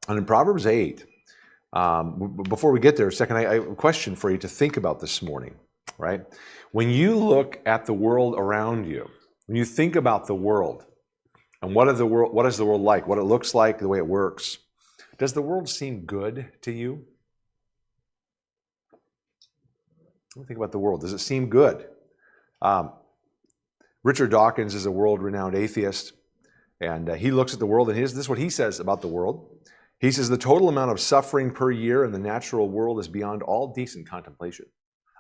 And in Proverbs 8, before we get there a second, I have a question for you to think about this morning, right? When you look at the world around you, when you think about the world, and what is the world like, what it looks like, the way it works, does the world seem good to you? Think about the world. Does it seem good? Richard Dawkins is a world-renowned atheist, and he looks at the world, and this is what he says about the world. He says, the total amount of suffering per year in the natural world is beyond all decent contemplation.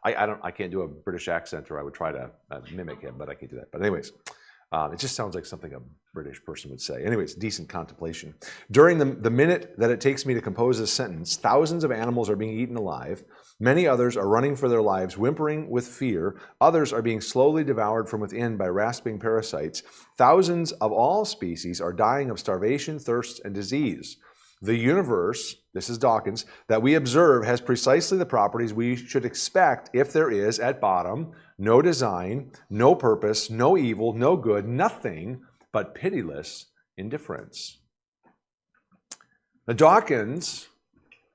I can't do a British accent, or I would try to mimic him, but I can't do that. But anyways, it just sounds like something a British person would say. Anyways, decent contemplation. During the minute that it takes me to compose this sentence, thousands of animals are being eaten alive. Many others are running for their lives, whimpering with fear. Others are being slowly devoured from within by rasping parasites. Thousands of all species are dying of starvation, thirst, and disease. The universe, this is Dawkins, that we observe has precisely the properties we should expect if there is, at bottom, no design, no purpose, no evil, no good, nothing but pitiless indifference. Now, Dawkins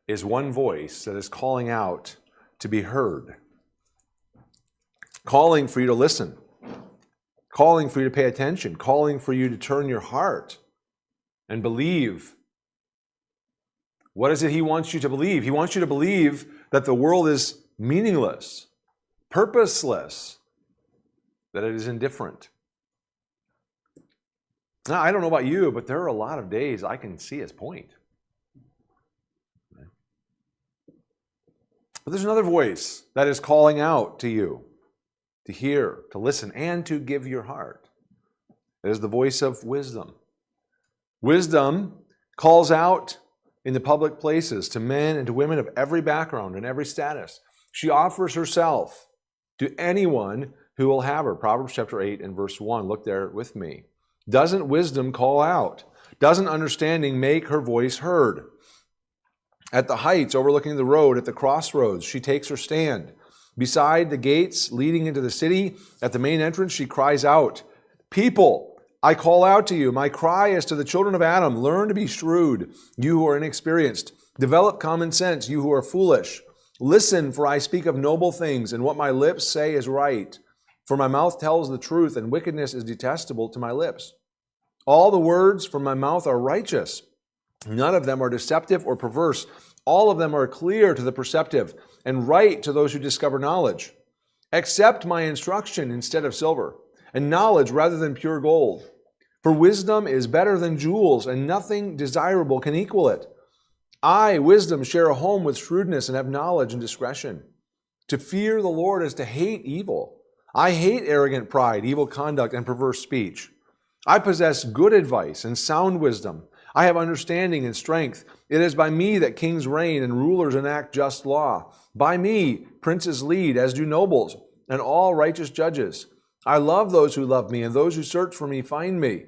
is one voice that is calling out to be heard, calling for you to listen, calling for you to pay attention, calling for you to turn your heart and believe. What is it he wants you to believe? He wants you to believe that the world is meaningless, purposeless, that it is indifferent. Now, I don't know about you, but there are a lot of days I can see his point. But there's another voice that is calling out to you to hear, to listen, and to give your heart. It is the voice of wisdom. Wisdom calls out in the public places to men and to women of every background and every status. She offers herself to anyone who will have her. Proverbs chapter 8 and verse 1. Look there with me. Doesn't wisdom call out? Doesn't understanding make her voice heard? At the heights overlooking the road, at the crossroads, she takes her stand. Beside the gates leading into the city, at the main entrance, she cries out, "People, I call out to you. My cry is to the children of Adam. Learn to be shrewd, you who are inexperienced. Develop common sense, you who are foolish. Listen, for I speak of noble things, and what my lips say is right. For my mouth tells the truth, and wickedness is detestable to my lips. All the words from my mouth are righteous. None of them are deceptive or perverse. All of them are clear to the perceptive, and right to those who discover knowledge. Accept my instruction instead of silver, and knowledge rather than pure gold. For wisdom is better than jewels, and nothing desirable can equal it. I, wisdom, share a home with shrewdness and have knowledge and discretion. To fear the Lord is to hate evil. I hate arrogant pride, evil conduct, and perverse speech. I possess good advice and sound wisdom. I have understanding and strength. It is by me that kings reign and rulers enact just law. By me, princes lead, as do nobles, and all righteous judges. I love those who love me, and those who search for me find me.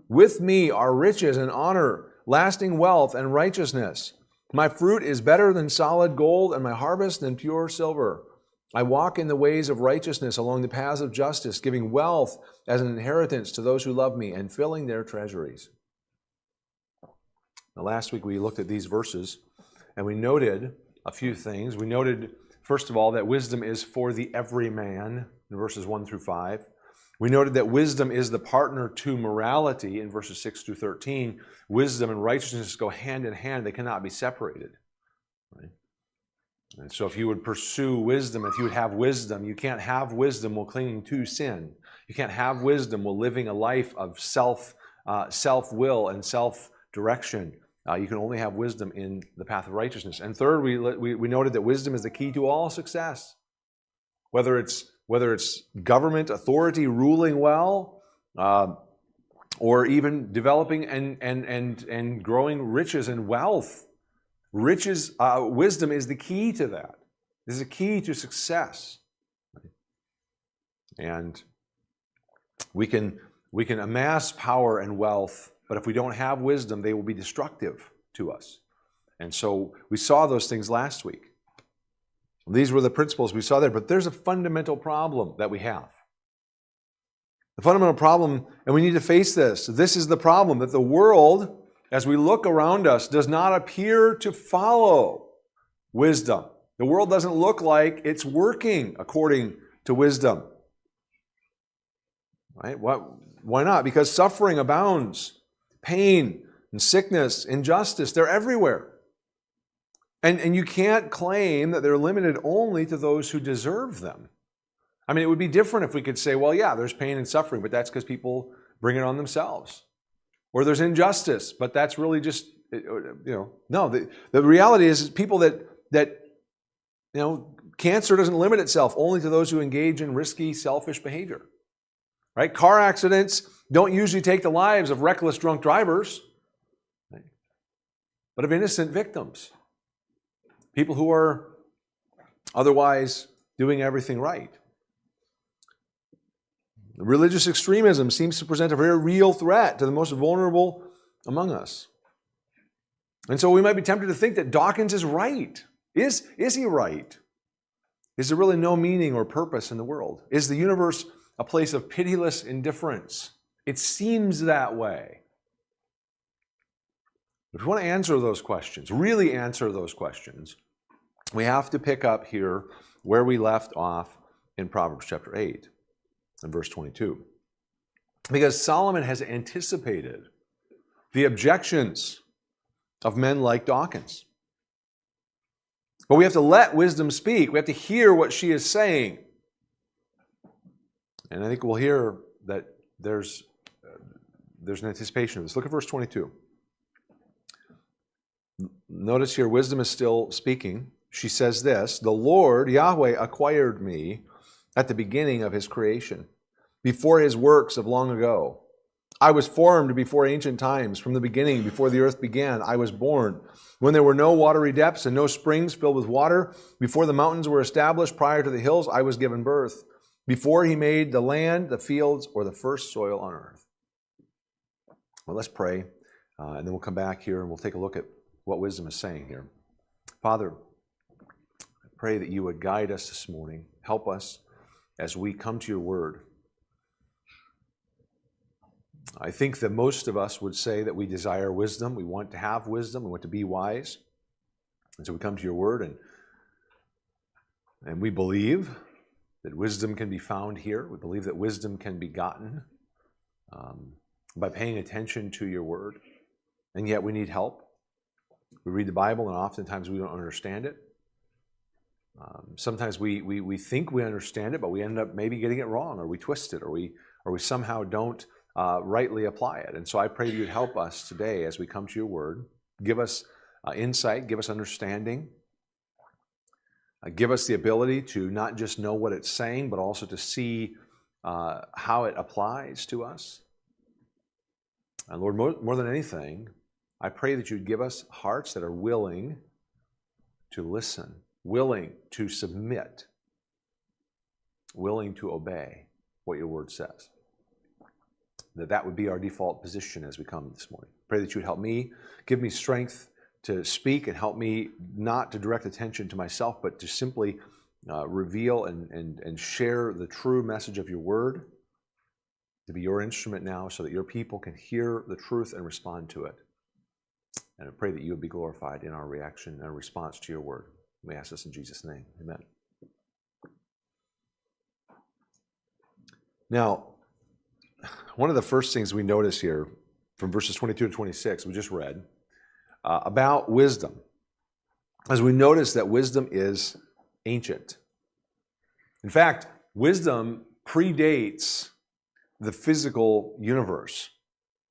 With me are riches and honor, lasting wealth and righteousness. My fruit is better than solid gold, and my harvest than pure silver. I walk in the ways of righteousness along the paths of justice, giving wealth as an inheritance to those who love me and filling their treasuries. Now, last week we looked at these verses and we noted a few things. We noted, first of all, that wisdom is for the everyman in verses 1 through 5. We noted that wisdom is the partner to morality in verses 6 through 13. Wisdom and righteousness go hand in hand. They cannot be separated. Right? And so if you would pursue wisdom, if you would have wisdom, you can't have wisdom while clinging to sin. You can't have wisdom while living a life of self-will and self-direction. You can only have wisdom in the path of righteousness. And third, we noted that wisdom is the key to all success. Whether it's government authority ruling well, or even developing and growing riches and wealth. Wisdom is the key to that. This is a key to success. And we can amass power and wealth, but if we don't have wisdom, they will be destructive to us. And so we saw those things last week. These were the principles we saw there, but there's a fundamental problem that we have. The fundamental problem, and we need to face this. This is the problem, that the world as we look around us, does not appear to follow wisdom. The world doesn't look like it's working according to wisdom. Right? Why not? Because suffering abounds. Pain and sickness, injustice, they're everywhere. And you can't claim that they're limited only to those who deserve them. I mean, it would be different if we could say, well, yeah, there's pain and suffering, but that's because people bring it on themselves. Or there's injustice, but that's really just, no, the reality is people that cancer doesn't limit itself only to those who engage in risky, selfish behavior. Right? Car accidents don't usually take the lives of reckless drunk drivers, right? But of innocent victims. People who are otherwise doing everything right. Religious extremism seems to present a very real threat to the most vulnerable among us. And so we might be tempted to think that Dawkins is right. Is he right? Is there really no meaning or purpose in the world? Is the universe a place of pitiless indifference? It seems that way. If we want to answer those questions, really answer those questions, we have to pick up here where we left off in Proverbs chapter 8 and verse 22. Because Solomon has anticipated the objections of men like Dawkins. But we have to let wisdom speak. We have to hear what she is saying. And I think we'll hear that there's an anticipation of this. Look at verse 22. Notice here, wisdom is still speaking. She says this, "The Lord, Yahweh, acquired me at the beginning of his creation, before his works of long ago. I was formed before ancient times. From the beginning, before the earth began, I was born. When there were no watery depths and no springs filled with water, before the mountains were established, prior to the hills, I was given birth. Before he made the land, the fields, or the first soil on earth." Well, let's pray, and then we'll come back here and we'll take a look at what wisdom is saying here. Father, I pray that you would guide us this morning. Help us as we come to your word. I think that most of us would say that we desire wisdom. We want to have wisdom. We want to be wise. And so we come to your word and we believe that wisdom can be found here. We believe that wisdom can be gotten by paying attention to your word. And yet we need help. We read the Bible and oftentimes we don't understand it. Sometimes we think we understand it, but we end up maybe getting it wrong, or we twist it, or we somehow don't rightly apply it. And so I pray you'd help us today as we come to your word. Give us insight, give us understanding. Give us the ability to not just know what it's saying, but also to see how it applies to us. And Lord, more than anything, I pray that you'd give us hearts that are willing to listen, willing to submit, willing to obey what your word says. That would be our default position as we come this morning. Pray that you would help me, give me strength to speak, and help me not to direct attention to myself, but to simply reveal and share the true message of your word, to be your instrument now so that your people can hear the truth and respond to it. And I pray that you would be glorified in our reaction and response to your word. We ask this in Jesus' name. Amen. Now, one of the first things we notice here from verses 22 to 26, we just read, about wisdom, as we notice that wisdom is ancient. In fact, wisdom predates the physical universe.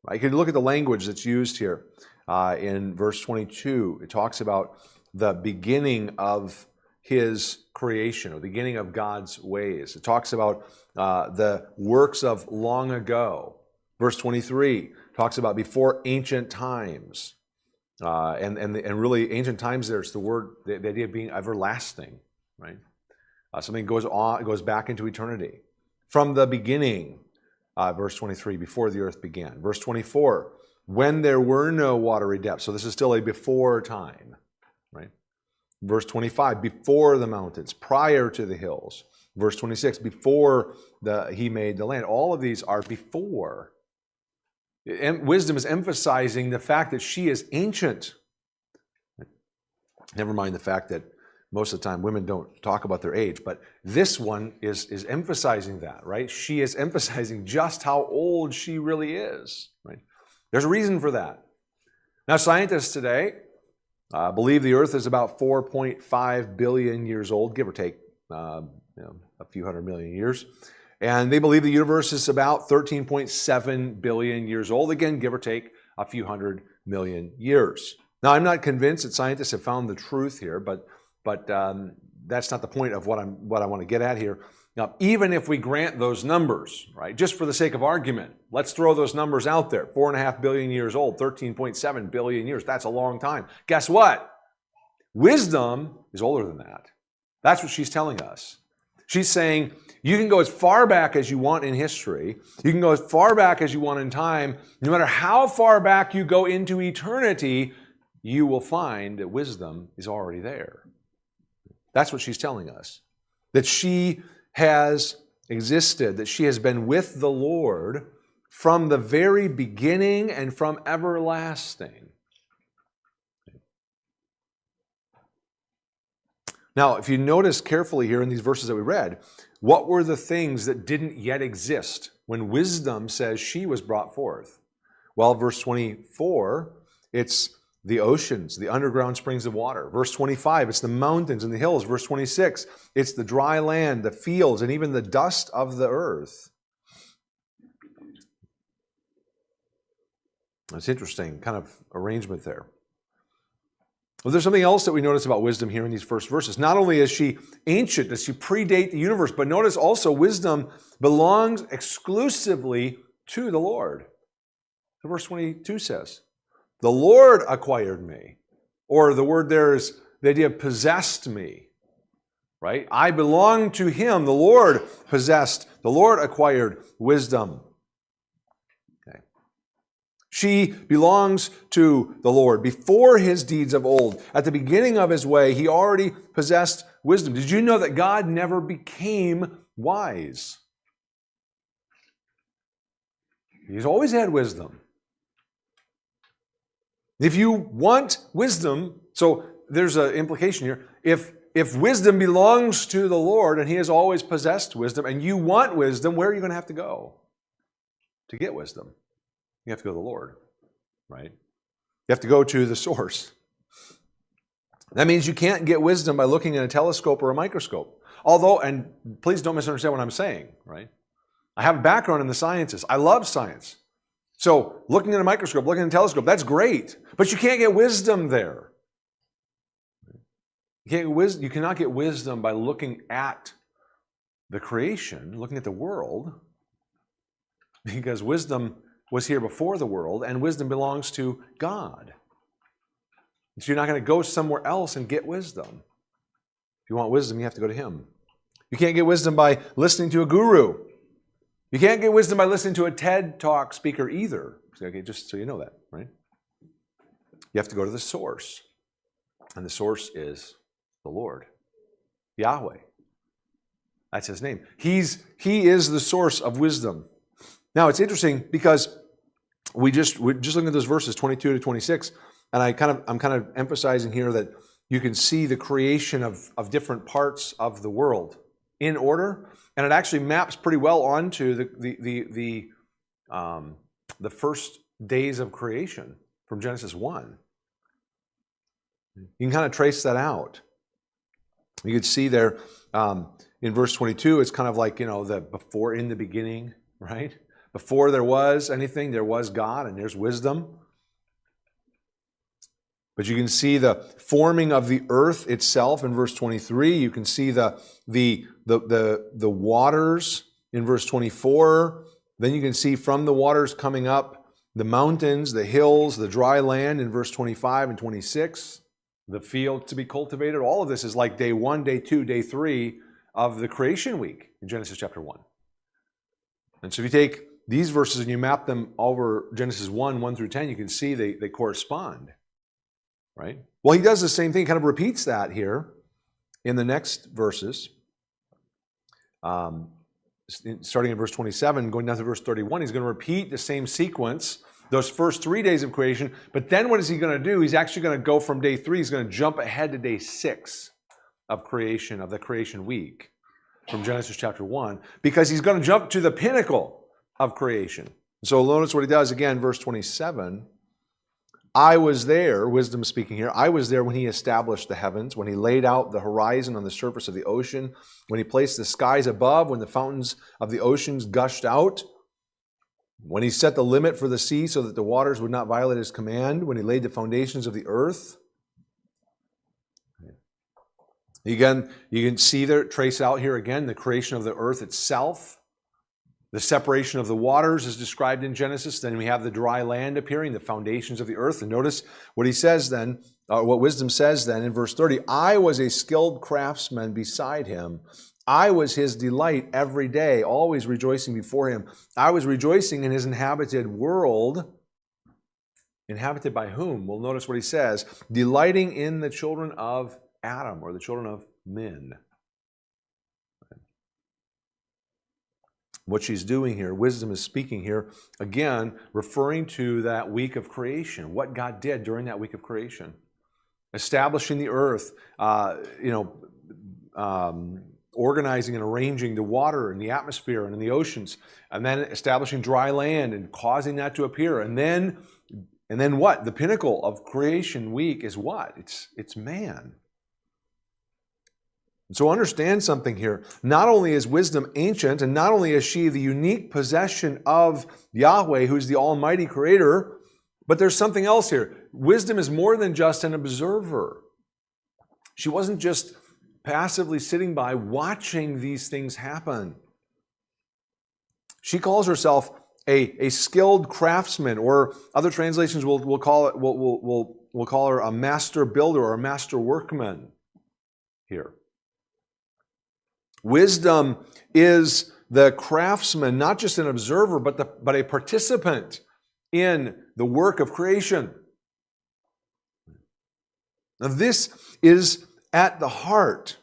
Right? You can look at the language that's used here in verse 22. It talks about the beginning of his creation, or the beginning of God's ways. It talks about the works of long ago. Verse 23 talks about before ancient times. And really, ancient times, there's the word, the idea of being everlasting, right? Something goes back into eternity. From the beginning, verse 23, before the earth began. Verse 24, when there were no watery depths. So this is still a before time, right? Verse 25, before the mountains, prior to the hills. Verse 26, before he made the land. All of these are before. Wisdom is emphasizing the fact that she is ancient. Never mind the fact that most of the time women don't talk about their age, but this one is emphasizing that, right? She is emphasizing just how old she really is, right? There's a reason for that. Now, scientists today believe the Earth is about 4.5 billion years old, give or take a few hundred million years. And they believe the universe is about 13.7 billion years old, again, give or take a few hundred million years. Now, I'm not convinced that scientists have found the truth here, but that's not the point of what I want to get at here. Now, even if we grant those numbers, right, just for the sake of argument, let's throw those numbers out there. 4.5 billion years old, 13.7 billion years. That's a long time. Guess what? Wisdom is older than that. That's what she's telling us. She's saying you can go as far back as you want in history. You can go as far back as you want in time. No matter how far back you go into eternity, you will find that wisdom is already there. That's what she's telling us. That she has existed, that she has been with the Lord from the very beginning and from everlasting. Now, if you notice carefully here in these verses that we read, what were the things that didn't yet exist when wisdom says she was brought forth? Well, verse 24, it's the oceans, the underground springs of water. Verse 25, it's the mountains and the hills. Verse 26, it's the dry land, the fields, and even the dust of the earth. That's interesting, kind of arrangement there. Well, there's something else that we notice about wisdom here in these first verses. Not only is she ancient, does she predate the universe, but notice also wisdom belongs exclusively to the Lord. So verse 22 says, the Lord acquired me. Or the word there is the idea of possessed me. Right? I belong to him. The Lord possessed. The Lord acquired wisdom. Okay. She belongs to the Lord. Before his deeds of old, at the beginning of his way, he already possessed wisdom. Did you know that God never became wise? He's always had wisdom. If you want wisdom, so there's an implication here. If wisdom belongs to the Lord and he has always possessed wisdom and you want wisdom, where are you going to have to go to get wisdom? You have to go to the Lord, right? You have to go to the source. That means you can't get wisdom by looking at a telescope or a microscope. Although, and please don't misunderstand what I'm saying, right? I have a background in the sciences. I love science. So looking at a microscope, looking at a telescope, that's great. But you can't get wisdom there. You cannot get wisdom by looking at the creation, looking at the world, because wisdom was here before the world, and wisdom belongs to God. So you're not going to go somewhere else and get wisdom. If you want wisdom, you have to go to him. You can't get wisdom by listening to a guru. You can't get wisdom by listening to a TED Talk speaker either. Okay, just so you know that, right? You have to go to the source. And the source is the Lord, Yahweh. That's his name. He is the source of wisdom. Now, it's interesting because we're just looking at those verses 22 to 26, and I'm kind of emphasizing here that you can see the creation of different parts of the world in order, and it actually maps pretty well onto the first days of creation from Genesis 1. You can kind of trace that out. You can see there in verse 22, it's kind of like, the before in the beginning, right? Before there was anything, there was God, and there's wisdom. But you can see the forming of the earth itself in verse 23. You can see the waters in verse 24. Then you can see from the waters coming up the mountains, the hills, the dry land in verse 25 and 26. The field to be cultivated. All of this is like day 1, day 2, day 3 of the creation week in Genesis chapter 1. And so if you take these verses and you map them over Genesis 1 through 10, you can see they correspond. Right? Well, he does the same thing, kind of repeats that here in the next verses. Starting in verse 27, going down to verse 31, he's going to repeat the same sequence those first 3 days of creation. But then what is he going to do? He's actually going to go from day 3, he's going to jump ahead to day 6 of creation, of the creation week from Genesis chapter 1, because he's going to jump to the pinnacle of creation. So notice what he does again, verse 27. I was there, wisdom speaking here, I was there when he established the heavens, when he laid out the horizon on the surface of the ocean, when he placed the skies above, when the fountains of the oceans gushed out, when he set the limit for the sea so that the waters would not violate his command, when he laid the foundations of the earth. Again, you can see there, trace out here again, the creation of the earth itself. The separation of the waters is described in Genesis. Then we have the dry land appearing, the foundations of the earth. And notice what he says then, what wisdom says then in verse 30. I was a skilled craftsman beside him. I was his delight every day, always rejoicing before him. I was rejoicing in his inhabited world. Inhabited by whom? Well, notice what he says. Delighting in the children of Adam, or the children of men. What she's doing here, wisdom is speaking here, again, referring to that week of creation, what God did during that week of creation. Establishing the earth, organizing and arranging the water and the atmosphere and in the oceans, and then establishing dry land and causing that to appear. And then what? The pinnacle of creation week is what? It's man. So understand something here. Not only is wisdom ancient, and not only is she the unique possession of Yahweh, who's the Almighty Creator, but there's something else here. Wisdom is more than just an observer. She wasn't just passively sitting by watching these things happen. She calls herself a skilled craftsman, or other translations will call her a master builder or a master workman here. Wisdom is the craftsman, not just an observer, but a participant in the work of creation. Now, this is at the heart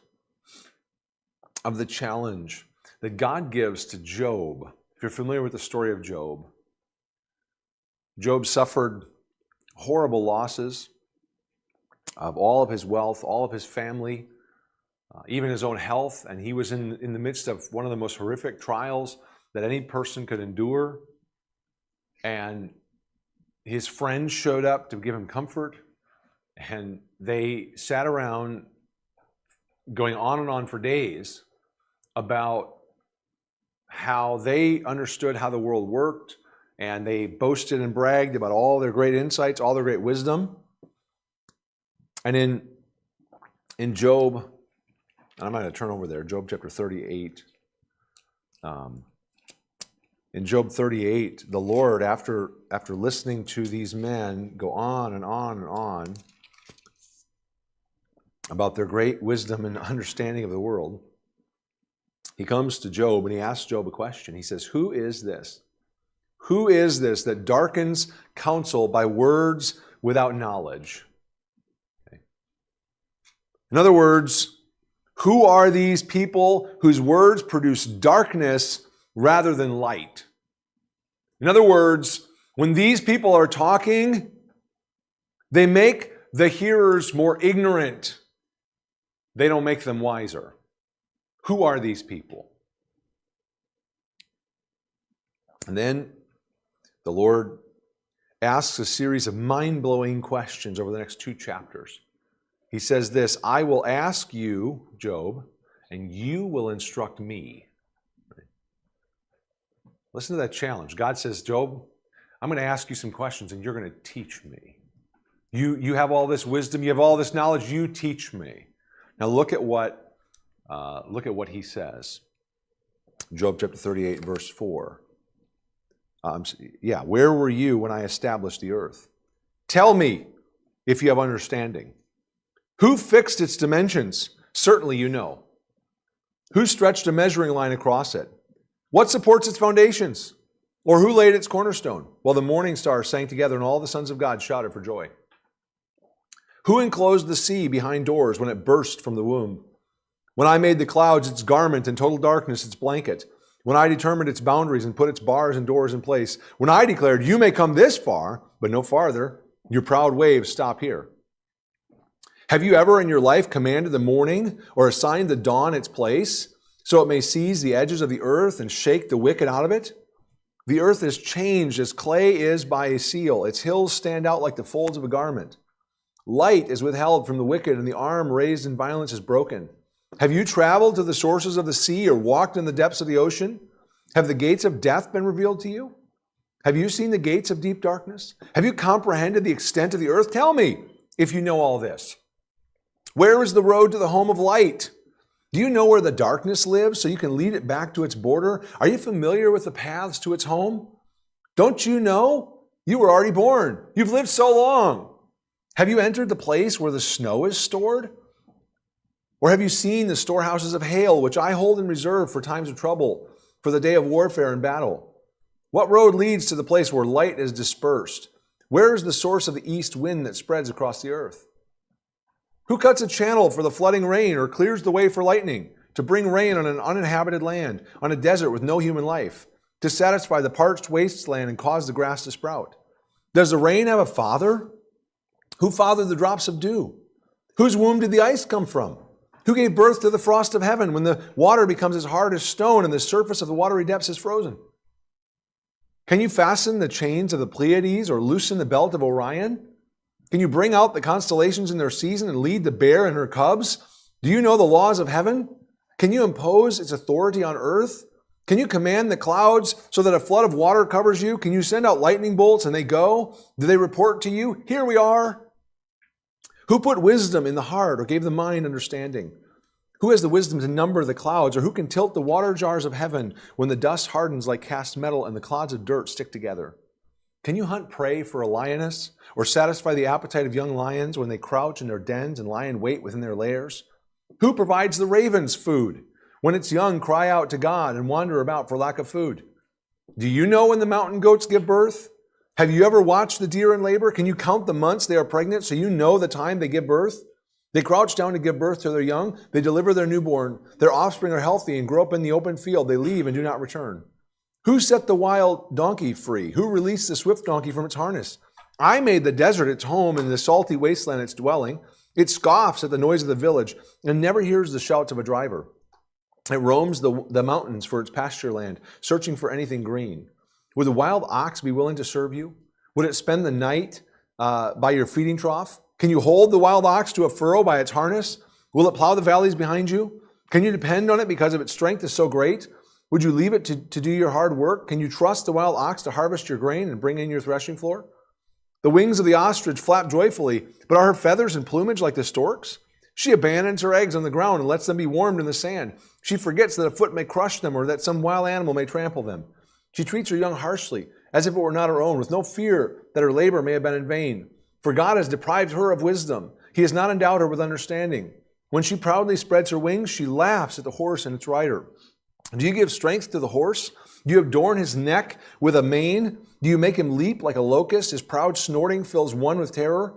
of the challenge that God gives to Job. If you're familiar with the story of Job, Job suffered horrible losses of all of his wealth, all of his family, even his own health, and he was in the midst of one of the most horrific trials that any person could endure. And his friends showed up to give him comfort, and they sat around going on and on for days about how they understood how the world worked, and they boasted and bragged about all their great insights, all their great wisdom. And in Job, I'm going to turn over there, Job chapter 38. In Job 38, the Lord, after listening to these men go on and on and on about their great wisdom and understanding of the world, he comes to Job and he asks Job a question. He says, who is this? Who is this that darkens counsel by words without knowledge? Okay. In other words, who are these people whose words produce darkness rather than light? In other words, when these people are talking, they make the hearers more ignorant. They don't make them wiser. Who are these people? And then the Lord asks a series of mind-blowing questions over the next 2 chapters. He says this, I will ask you, Job, and you will instruct me. Listen to that challenge. God says, Job, I'm going to ask you some questions and you're going to teach me. You have all this wisdom, you have all this knowledge, you teach me. Now look at what he says. Job chapter 38, verse 4. Where were you when I established the earth? Tell me if you have understanding. Who fixed its dimensions? Certainly you know. Who stretched a measuring line across it? What supports its foundations? Or who laid its cornerstone? While the morning stars sang together and all the sons of God shouted for joy. Who enclosed the sea behind doors when it burst from the womb? When I made the clouds its garment and total darkness its blanket? when I determined its boundaries and put its bars and doors in place, when I declared, you may come this far, but no farther, your proud waves stop here. Have you ever in your life commanded the morning or assigned the dawn its place, so it may seize the edges of the earth and shake the wicked out of it? The earth is changed as clay is by a seal. Its hills stand out like the folds of a garment. Light is withheld from the wicked, and the arm raised in violence is broken. Have you traveled to the sources of the sea or walked in the depths of the ocean? Have the gates of death been revealed to you? Have you seen the gates of deep darkness? Have you comprehended the extent of the earth? Tell me if you know all this. Where is the road to the home of light? Do you know where the darkness lives so you can lead it back to its border? Are you familiar with the paths to its home? Don't you know? You were already born. You've lived so long. Have you entered the place where the snow is stored? Or have you seen the storehouses of hail, which I hold in reserve for times of trouble, for the day of warfare and battle? What road leads to the place where light is dispersed? Where is the source of the east wind that spreads across the earth? Who cuts a channel for the flooding rain or clears the way for lightning, to bring rain on an uninhabited land, on a desert with no human life, to satisfy the parched wasteland and cause the grass to sprout? Does the rain have a father? Who fathered the drops of dew? Whose womb did the ice come from? Who gave birth to the frost of heaven when the water becomes as hard as stone and the surface of the watery depths is frozen? Can you fasten the chains of the Pleiades or loosen the belt of Orion? Can you bring out the constellations in their season and lead the bear and her cubs? Do you know the laws of heaven? Can you impose its authority on earth? Can you command the clouds so that a flood of water covers you? Can you send out lightning bolts and they go? Do they report to you? Here we are. Who put wisdom in the heart or gave the mind understanding? Who has the wisdom to number the clouds, or who can tilt the water jars of heaven when the dust hardens like cast metal and the clods of dirt stick together? Can you hunt prey for a lioness or satisfy the appetite of young lions when they crouch in their dens and lie in wait within their lairs? Who provides the ravens food when its young cry out to God and wander about for lack of food? Do you know when the mountain goats give birth? Have you ever watched the deer in labor? Can you count the months they are pregnant so you know the time they give birth? They crouch down to give birth to their young. They deliver their newborn. Their offspring are healthy and grow up in the open field. They leave and do not return. Who set the wild donkey free? Who released the swift donkey from its harness? I made the desert its home and the salty wasteland its dwelling. It scoffs at the noise of the village and never hears the shouts of a driver. It roams the mountains for its pasture land, searching for anything green. Would the wild ox be willing to serve you? Would it spend the night by your feeding trough? Can you hold the wild ox to a furrow by its harness? Will it plow the valleys behind you? Can you depend on it because of its strength is so great? Would you leave it to do your hard work? Can you trust the wild ox to harvest your grain and bring in your threshing floor? The wings of the ostrich flap joyfully, but are her feathers and plumage like the stork's? She abandons her eggs on the ground and lets them be warmed in the sand. She forgets that a foot may crush them or that some wild animal may trample them. She treats her young harshly, as if it were not her own, with no fear that her labor may have been in vain. For God has deprived her of wisdom. He has not endowed her with understanding. When she proudly spreads her wings, she laughs at the horse and its rider. Do you give strength to the horse? Do you adorn his neck with a mane? Do you make him leap like a locust? His proud snorting fills one with terror.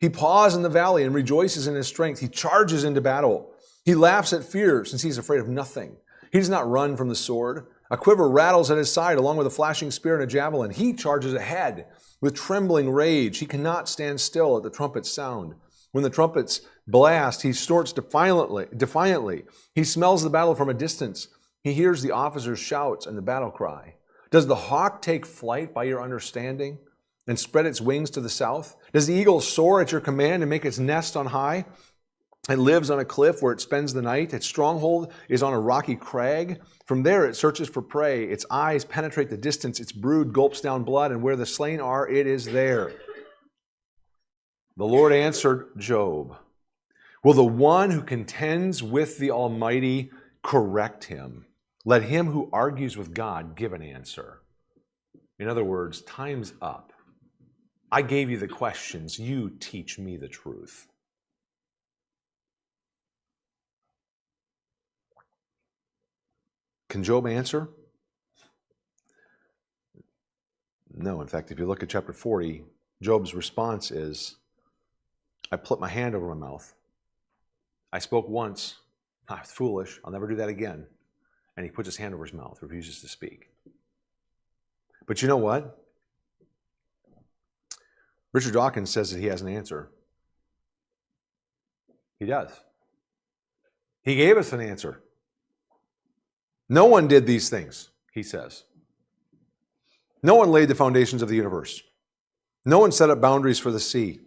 He paws in the valley and rejoices in his strength. He charges into battle. He laughs at fear since he is afraid of nothing. He does not run from the sword. A quiver rattles at his side along with a flashing spear and a javelin. He charges ahead with trembling rage. He cannot stand still at the trumpet's sound. When the trumpets blast, he snorts defiantly. He smells the battle from a distance. He hears the officers' shouts and the battle cry. Does the hawk take flight by your understanding and spread its wings to the south? Does the eagle soar at your command and make its nest on high? It lives on a cliff where it spends the night. Its stronghold is on a rocky crag. From there it searches for prey. Its eyes penetrate the distance. Its brood gulps down blood, and where the slain are, it is there. The Lord answered Job, will the one who contends with the Almighty correct him? Let him who argues with God give an answer. In other words, time's up. I gave you the questions. You teach me the truth. Can Job answer? No. In fact, if you look at chapter 40, Job's response is, I put my hand over my mouth. I spoke once. I was foolish. I'll never do that again. and he puts his hand over his mouth, refuses to speak. But you know what? Richard Dawkins says that he has an answer. He does. He gave us an answer. No one did these things, he says. No one laid the foundations of the universe. No one set up boundaries for the sea.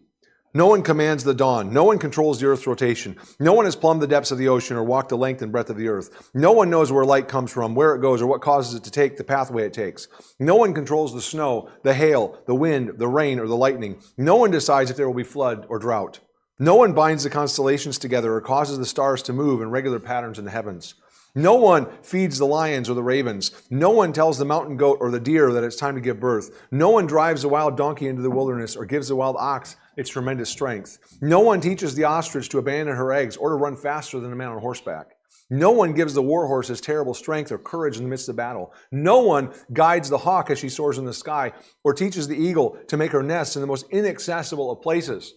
No one commands the dawn. No one controls the earth's rotation. No one has plumbed the depths of the ocean or walked the length and breadth of the earth. No one knows where light comes from, where it goes, or what causes it to take the pathway it takes. No one controls the snow, the hail, the wind, the rain, or the lightning. No one decides if there will be flood or drought. No one binds the constellations together or causes the stars to move in regular patterns in the heavens. No one feeds the lions or the ravens. No one tells the mountain goat or the deer that it's time to give birth. No one drives a wild donkey into the wilderness or gives the wild ox its tremendous strength. No one teaches the ostrich to abandon her eggs or to run faster than a man on horseback. No one gives the war horse his terrible strength or courage in the midst of battle. No one guides the hawk as she soars in the sky or teaches the eagle to make her nest in the most inaccessible of places.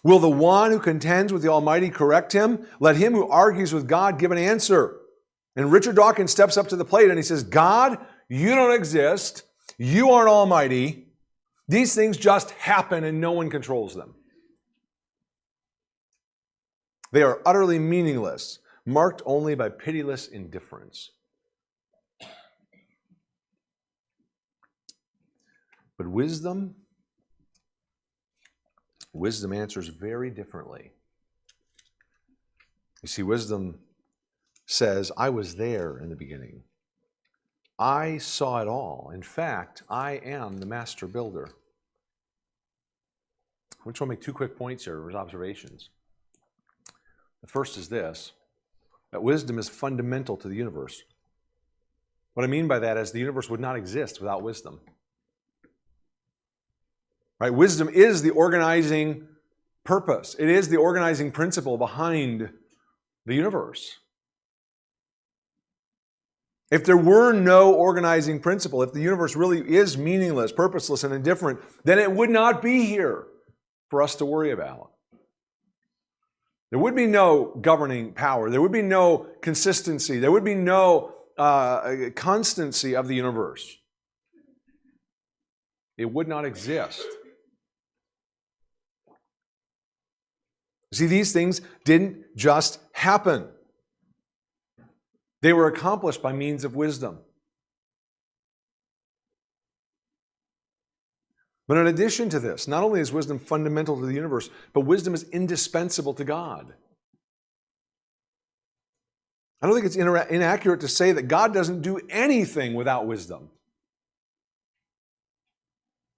Will the one who contends with the Almighty correct him? Let him who argues with God give an answer. And Richard Dawkins steps up to the plate and he says, God, you don't exist. You aren't almighty. These things just happen and no one controls them. They are utterly meaningless, marked only by pitiless indifference. But wisdom answers very differently. You see, wisdom says, I was there in the beginning. I saw it all. In fact, I am the master builder. I just want to make two quick points here as observations. The first is this, that wisdom is fundamental to the universe. What I mean by that is the universe would not exist without wisdom. Right? Wisdom is the organizing purpose. It is the organizing principle behind the universe. If there were no organizing principle, if the universe really is meaningless, purposeless, and indifferent, then it would not be here for us to worry about. There would be no governing power. There would be no consistency. There would be no constancy of the universe. It would not exist. See, these things didn't just happen. They were accomplished by means of wisdom. But in addition to this, not only is wisdom fundamental to the universe, but wisdom is indispensable to God. I don't think it's inaccurate to say that God doesn't do anything without wisdom.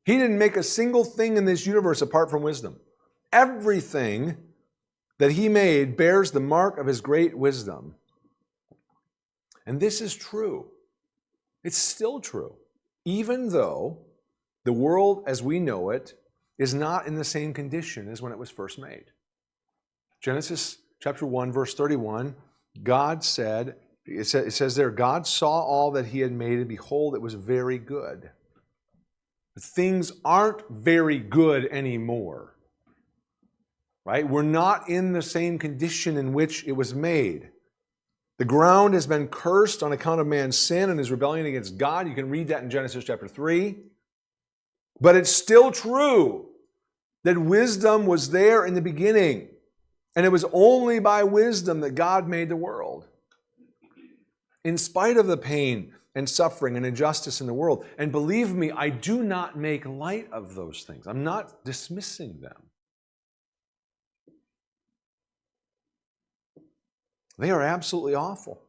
He didn't make a single thing in this universe apart from wisdom. Everything that He made bears the mark of His great wisdom. And this is true. It's still true, even though the world as we know it is not in the same condition as when it was first made. Genesis chapter 1, verse 31, God said, it says there, God saw all that He had made, and behold, it was very good. But things aren't very good anymore. Right? We're not in the same condition in which it was made. The ground has been cursed on account of man's sin and his rebellion against God. You can read that in Genesis chapter 3. But it's still true that wisdom was there in the beginning. And it was only by wisdom that God made the world. In spite of the pain and suffering and injustice in the world. And believe me, I do not make light of those things. I'm not dismissing them. They are absolutely awful.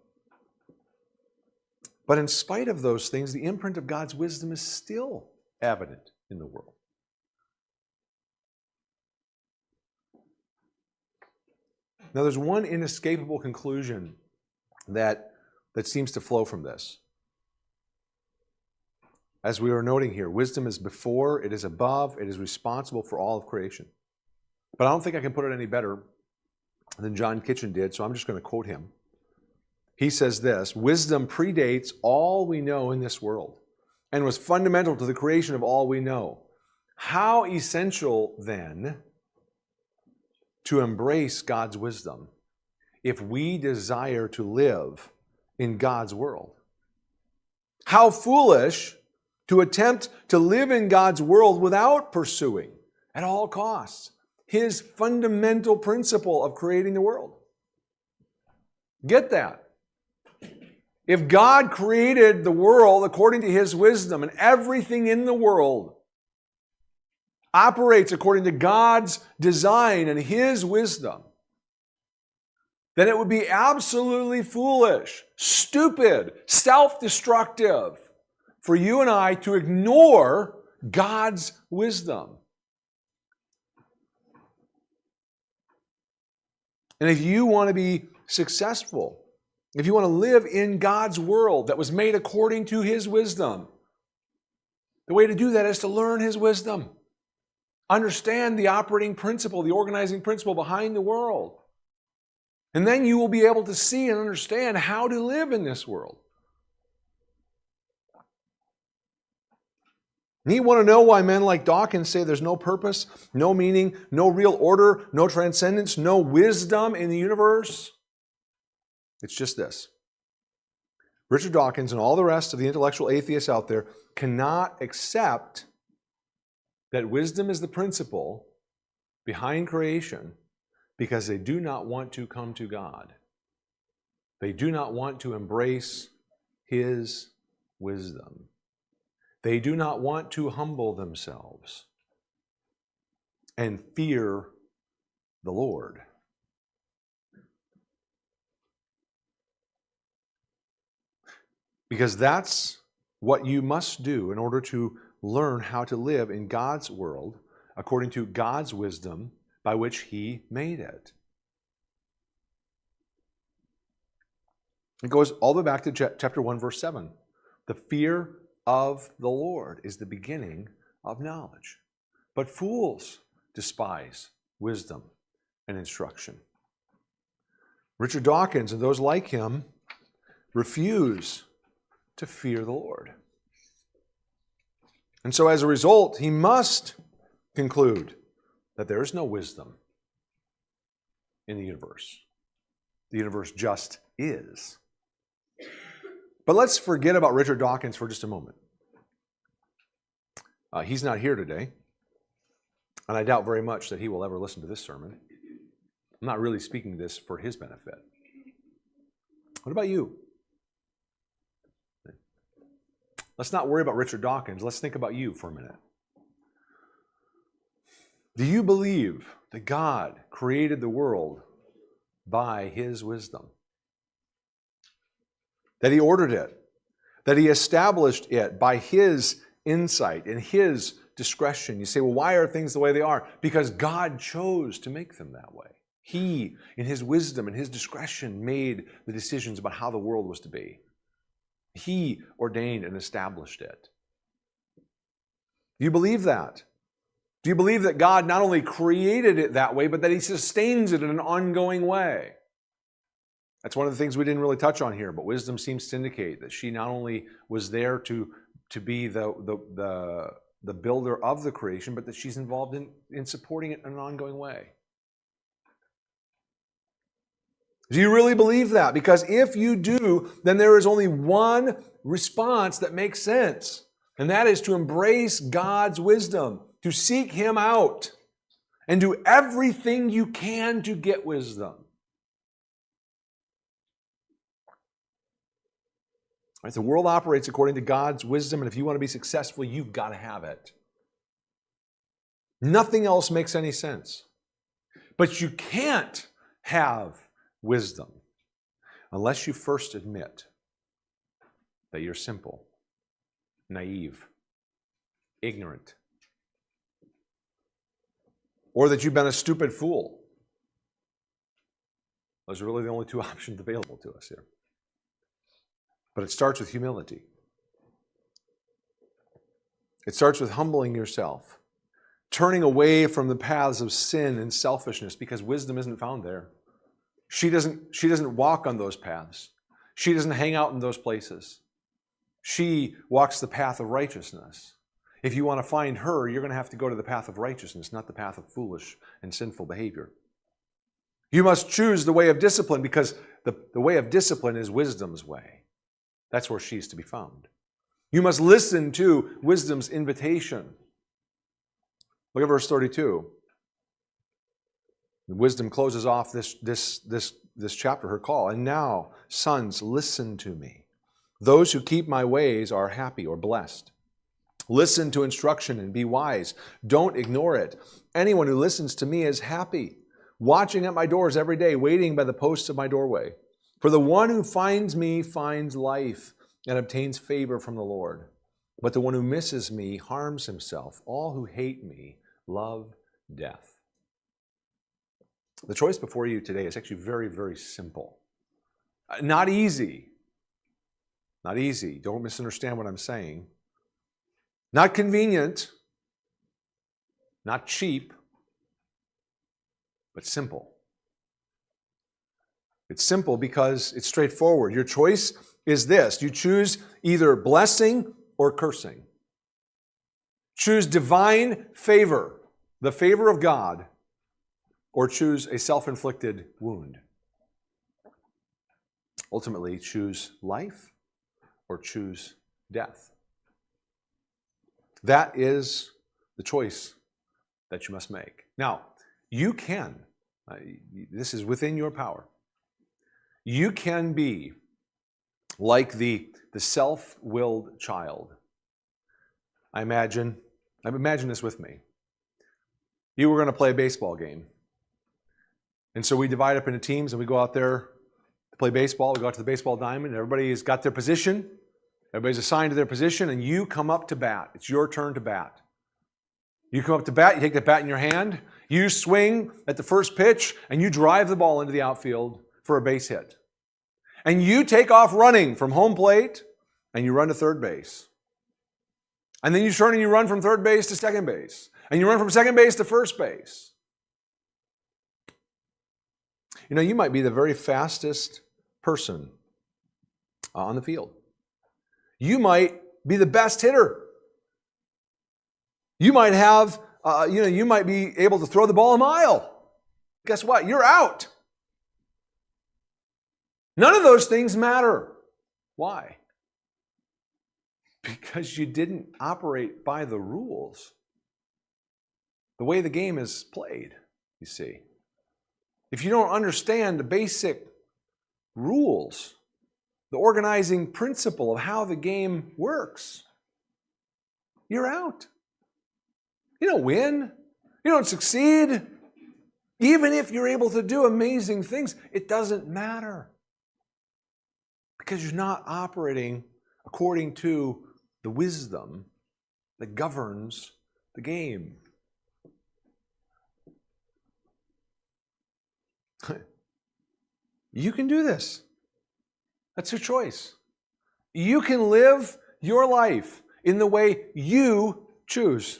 But in spite of those things, the imprint of God's wisdom is still evident in the world. Now, there's one inescapable conclusion that seems to flow from this. As we were noting here, wisdom is before, it is above, it is responsible for all of creation. But I don't think I can put it any better than John Kitchen did, so I'm just going to quote him. He says this, wisdom predates all we know in this world and was fundamental to the creation of all we know. How essential, then, to embrace God's wisdom if we desire to live in God's world. How foolish to attempt to live in God's world without pursuing, at all costs, His fundamental principle of creating the world. Get that. If God created the world according to His wisdom and everything in the world operates according to God's design and His wisdom, then it would be absolutely foolish, stupid, self-destructive for you and I to ignore God's wisdom. And if you want to be successful, if you want to live in God's world that was made according to His wisdom, the way to do that is to learn His wisdom. Understand the operating principle, the organizing principle behind the world. And then you will be able to see and understand how to live in this world. And you want to know why men like Dawkins say there's no purpose, no meaning, no real order, no transcendence, no wisdom in the universe? It's just this. Richard Dawkins and all the rest of the intellectual atheists out there cannot accept that wisdom is the principle behind creation because they do not want to come to God. They do not want to embrace His wisdom. They do not want to humble themselves and fear the Lord. Because that's what you must do in order to learn how to live in God's world according to God's wisdom by which He made it. It goes all the way back to chapter 1, verse 7. The fear of the Lord is the beginning of knowledge. But fools despise wisdom and instruction. Richard Dawkins and those like him refuse to fear the Lord. And so as a result, he must conclude that there is no wisdom in the universe. The universe just is. But let's forget about Richard Dawkins for just a moment. He's not here today, and I doubt very much that he will ever listen to this sermon. I'm not really speaking this for his benefit. What about you? Let's not worry about Richard Dawkins. Let's think about you for a minute. Do you believe that God created the world by His wisdom? That He ordered it? That He established it by His insight and His discretion? You say, well, why are things the way they are? Because God chose to make them that way. He, in His wisdom and His discretion, made the decisions about how the world was to be. He ordained and established it. Do you believe that? Do you believe that God not only created it that way, but that He sustains it in an ongoing way? That's one of the things we didn't really touch on here, but wisdom seems to indicate that she not only was there to be the builder of the creation, but that she's involved in supporting it in an ongoing way. Do you really believe that? Because if you do, then there is only one response that makes sense, and that is to embrace God's wisdom, to seek Him out, and do everything you can to get wisdom. Right, the world operates according to God's wisdom, and if you want to be successful, you've got to have it. Nothing else makes any sense. But you can't have wisdom unless you first admit that you're simple, naive, ignorant, or that you've been a stupid fool. Those are really the only two options available to us here. But it starts with humility. It starts with humbling yourself, turning away from the paths of sin and selfishness, because wisdom isn't found there. She doesn't walk on those paths. She doesn't hang out in those places. She walks the path of righteousness. If you want to find her, you're going to have to go to the path of righteousness, not the path of foolish and sinful behavior. You must choose the way of discipline because the way of discipline is wisdom's way. That's where she's to be found. You must listen to wisdom's invitation. Look at verse 32. Wisdom closes off this chapter, her call. And now, sons, listen to me. Those who keep my ways are happy or blessed. Listen to instruction and be wise. Don't ignore it. Anyone who listens to me is happy, watching at my doors every day, waiting by the posts of my doorway. For the one who finds me finds life and obtains favor from the Lord. But the one who misses me harms himself. All who hate me love death. The choice before you today is actually very, very simple. Not easy. Not easy. Don't misunderstand what I'm saying. Not convenient. Not cheap. But simple. It's simple because it's straightforward. Your choice is this. You choose either blessing or cursing. Choose divine favor, the favor of God, or choose a self-inflicted wound. Ultimately, choose life or choose death. That is the choice that you must make. Now, you can, this is within your power, you can be like the self-willed child. Imagine this with me. You were going to play a baseball game. And so we divide up into teams and we go out there to play baseball. We go out to the baseball diamond. Everybody's got their position. Everybody's assigned to their position, and you come up to bat. It's your turn to bat. You come up to bat, you take the bat in your hand, you swing at the first pitch, and you drive the ball into the outfield for a base hit. And you take off running from home plate, and you run to third base. And then you turn and you run from third base to second base. And you run from second base to first base. You know, you might be the very fastest person on the field. You might be the best hitter. You might have, you might be able to throw the ball a mile. Guess what? You're out. None of those things matter. Why? Because you didn't operate by the rules. The way the game is played, you see. If you don't understand the basic rules, the organizing principle of how the game works, you're out. You don't win. You don't succeed. Even if you're able to do amazing things, it doesn't matter. Because you're not operating according to the wisdom that governs the game. You can do this. That's your choice. You can live your life in the way you choose.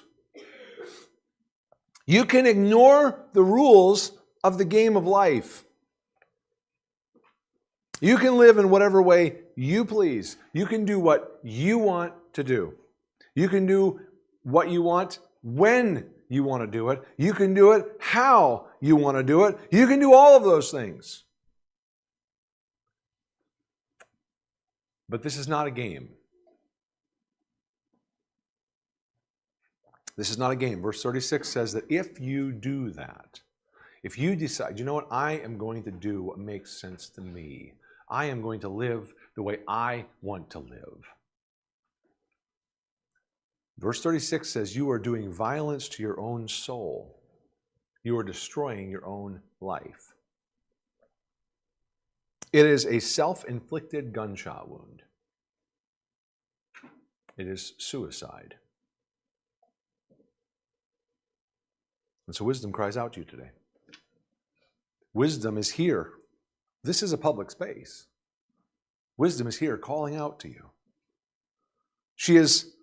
You can ignore the rules of the game of life. You can live in whatever way you please. You can do what you want to do. You can do what you want when you want to do it. You can do it how you want to do it. You can do all of those things. But this is not a game. This is not a game. Verse 36 says that if you do that, if you decide, you know what, I am going to do what makes sense to me. I am going to live the way I want to live. Verse 36 says you are doing violence to your own soul. You are destroying your own life. It is a self-inflicted gunshot wound. It is suicide. And so wisdom cries out to you today. Wisdom is here. This is a public space. Wisdom is here calling out to you. She is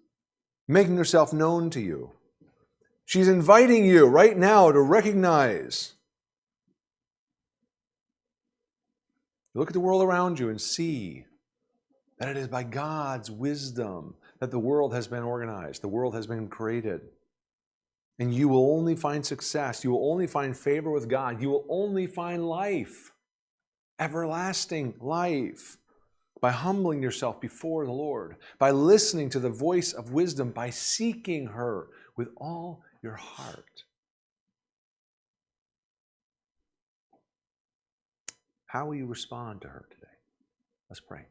making herself known to you. She's inviting you right now to recognize. Look at the world around you and see that it is by God's wisdom that the world has been organized, the world has been created. And you will only find success. You will only find favor with God. You will only find life, everlasting life, by humbling yourself before the Lord, by listening to the voice of wisdom, by seeking her with all your heart. How will you respond to her today? Let's pray.